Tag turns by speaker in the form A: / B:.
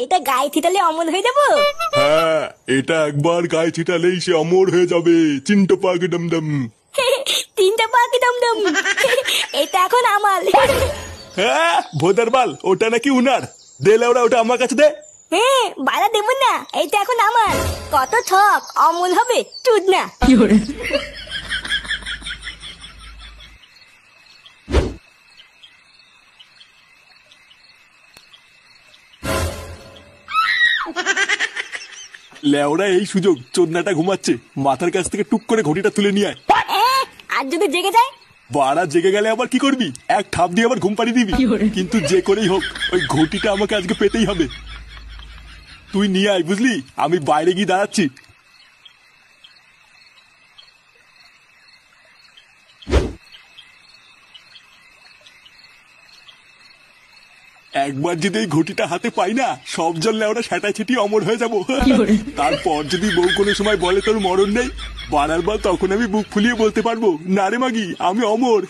A: এটা গায়ে ছিটালে অমর হয়ে যাবো?
B: হ্যাঁ, এটা একবার গায়ে ছিটালেই সে অমর হয়ে যাবে। চিন্তা পাকে দমদম।
A: তিনটা পাখি দমদম। এটা এখন আমার।
B: হ্যাঁ ভোদার বাল, ওটা নাকি উনার। দে লেওড়া, ওটা আমার কাছে দে।
A: হ্যাঁ বাড়া দেবো না, এইটা এখন আমার। কত ঠক, অমল হবে চুদ না।
B: লেওড়া এই সুযোগ, চোদনাটা ঘুমাচ্ছে, মাথার কাছ থেকে টুক করে ঘটিটা তুলে নিয়ে আয়।
A: আর যদি জেগে যায়?
B: বাড়া জেগে গেলে আবার কি করবি? এক ঠাপ দিয়ে আবার ঘুম পাড়িয়ে দিবি। কিন্তু যে করেই হোক ওই ঘটিটা আমাকে আজকে পেতেই হবে। তুই নিয়ে আয়, বুঝলি? আমি বাইরে গিয়ে দাঁড়াচ্ছি। একবার যদি এই ঘটিটা হাতে পাই না, সব জল লেওরা সেটা ছিটি অমর হয়ে যাবো। তারপর যদি বউ কোনো সময় বলে তোর মরণ নেই, বাড়ার বার তখন আমি বুক ফুলিয়ে বলতে পারবো, না রে মাগি আমি অমর।